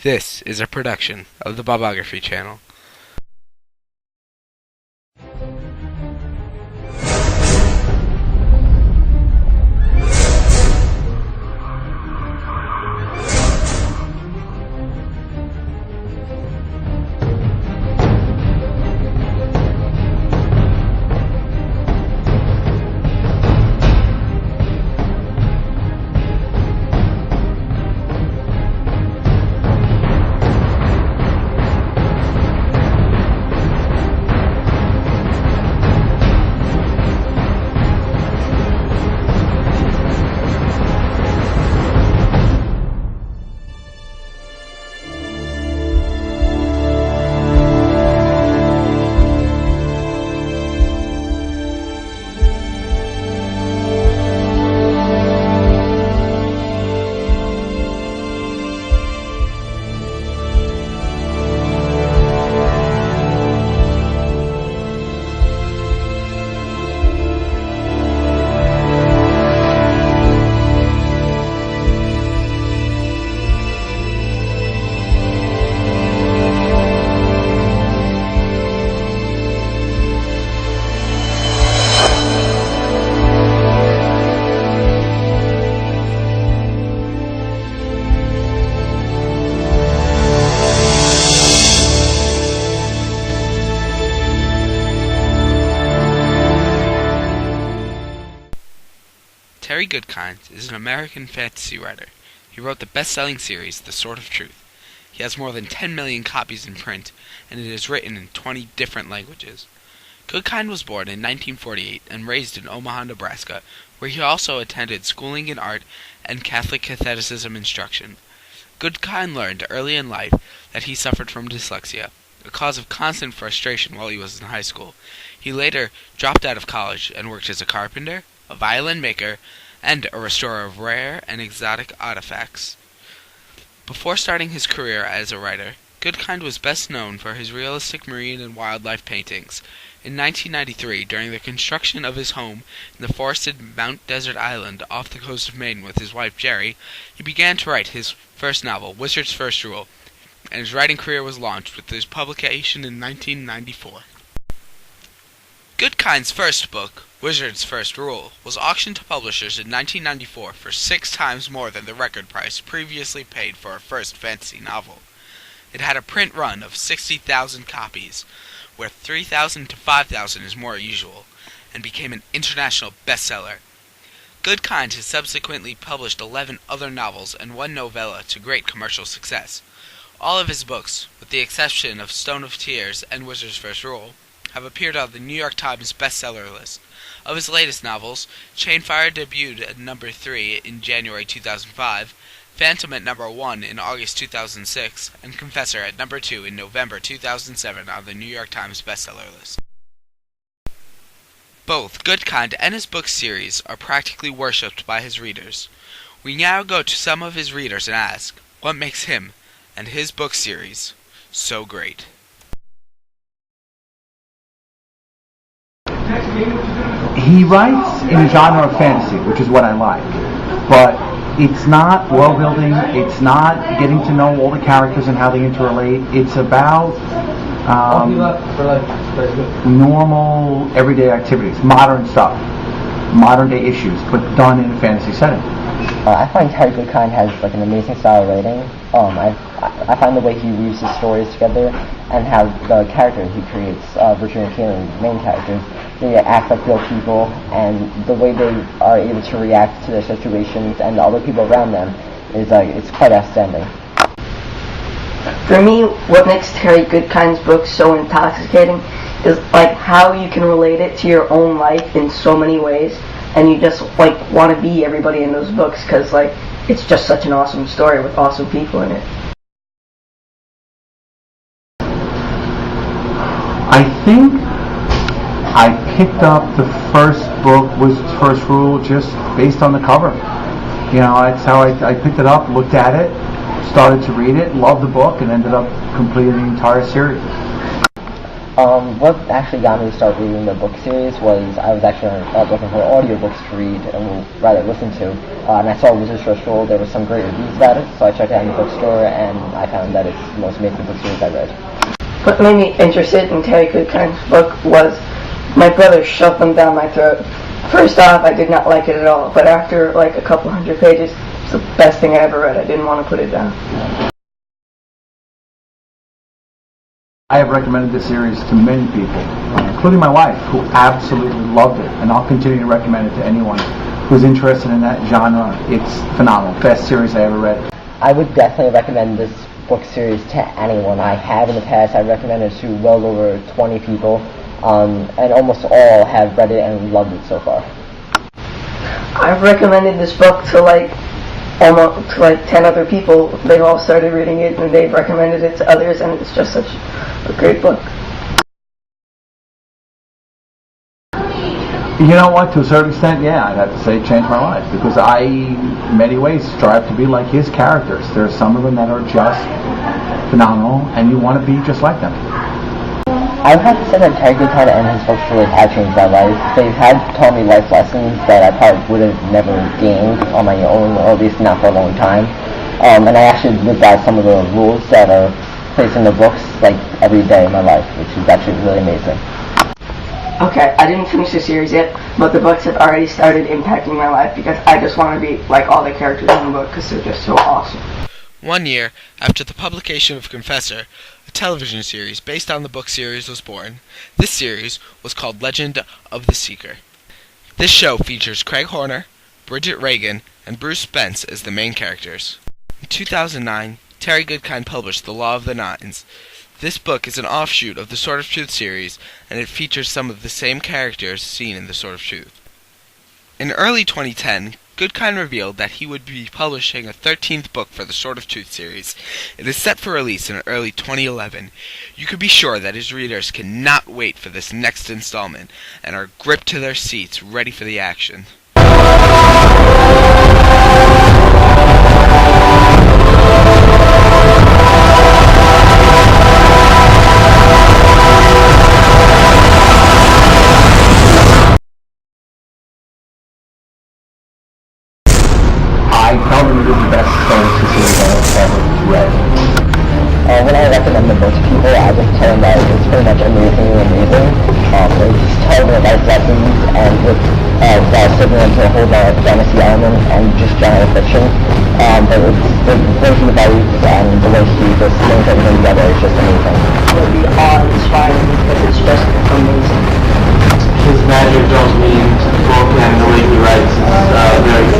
This is a production of the Biography channel. Terry Goodkind is an American fantasy writer. He wrote the best-selling series, The Sword of Truth. He has more than 10 million copies in print, and it is written in 20 different languages. Goodkind was born in 1948 and raised in Omaha, Nebraska, where he also attended schooling in art and Catholic Catholicism instruction. Goodkind learned early in life that he suffered from dyslexia, a cause of constant frustration while he was in high school. He later dropped out of college and worked as a carpenter, a violin maker, and a restorer of rare and exotic artifacts. Before starting his career as a writer, Goodkind was best known for his realistic marine and wildlife paintings. In 1993, during the construction of his home in the forested Mount Desert Island off the coast of Maine with his wife Jerry, he began to write his first novel, Wizard's First Rule, and his writing career was launched with his publication in 1994. Goodkind's first book, Wizard's First Rule, was auctioned to publishers in 1994 for 6 times more than the record price previously paid for a first fantasy novel. It had a print run of 60,000 copies, where 3,000 to 5,000 is more usual, and became an international bestseller. Goodkind has subsequently published 11 other novels and 1 novella to great commercial success. All of his books, with the exception of Stone of Tears and Wizard's First Rule, have appeared on the New York Times bestseller list. Of his latest novels, Chainfire debuted at number 3 in January 2005, Phantom at number 1 in August 2006, and Confessor at number 2 in November 2007 on the New York Times bestseller list. Both Goodkind and his book series are practically worshipped by his readers. We now go to some of his readers and ask, what makes him and his book series so great? He writes in a genre of fantasy, which is what I like, but it's not world building, it's not getting to know all the characters and how they interrelate. It's about normal, everyday activities, modern stuff, modern day issues, but done in a fantasy setting. I find Terry Goodkind has an amazing style of writing. I find the way he weaves his stories together and how the characters he creates, Richard and Caitlin, the main characters, they act like real people, and the way they are able to react to their situations and the other people around them is it's quite outstanding. For me, what makes Terry Goodkind's books so intoxicating is how you can relate it to your own life in so many ways, and you just want to be everybody in those books because it's just such an awesome story with awesome people in it. I think I picked up the first book, Wizard's First Rule, just based on the cover. That's how I picked it up, looked at it, started to read it, loved the book, and ended up completing the entire series. What actually got me to start reading the book series was I was actually looking for audiobooks to read and rather listen to, and I saw Wizard's First Rule. There were some great reviews about it, so I checked it out in the bookstore, and I found that it's the most amazing book series I read. What made me interested in Terry Goodkind's book was my brother shoved them down my throat. First off, I did not like it at all, but after like a couple hundred pages, it's the best thing I ever read. I didn't want to put it down. I have recommended this series to many people, including my wife, who absolutely loved it, and I'll continue to recommend it to anyone who's interested in that genre. It's phenomenal. Best series I ever read. I would definitely recommend this book series to anyone. I have in the past. I recommended it to well over 20 people, and almost all have read it and loved it so far. I've recommended this book to almost 10 other people. They've all started reading it and they've recommended it to others, and it's just such a great book. You know what? To a certain extent, yeah, I'd have to say it changed my life, because I, in many ways, strive to be like his characters. There are some of them that are just phenomenal, and you want to be just like them. I would have to say that Terry Goodkind and his books really have changed my life. They've taught me life lessons that I probably would have never gained on my own, or at least not for a long time. And I actually live by some of the rules that are placed in the books, like, every day in my life, which is actually really amazing. Okay, I didn't finish the series yet, but the books have already started impacting my life because I just want to be like all the characters in the book because they're just so awesome. 1 year after the publication of Confessor, a television series based on the book series was born. This series was called Legend of the Seeker. This show features Craig Horner, Bridget Regan, and Bruce Spence as the main characters. In 2009, Terry Goodkind published The Law of the Nines. This book is an offshoot of the Sword of Truth series, and it features some of the same characters seen in the Sword of Truth. In early 2010, Goodkind revealed that he would be publishing a 13th book for the Sword of Truth series. It is set for release in early 2011. You can be sure that his readers cannot wait for this next installment and are gripped to their seats, ready for the action. I tell them it is the best fantasy series I've ever read. When I recommend the book to people, I just tell them that it's pretty much amazing. They just tell them life lessons, and with while sticking into a whole fantasy element and just genre fiction. But it's the version of values and the way he just brings everything together is just amazing. It will be awe-inspiring because it's just amazing. His magic draws me into the book, and the way he writes is very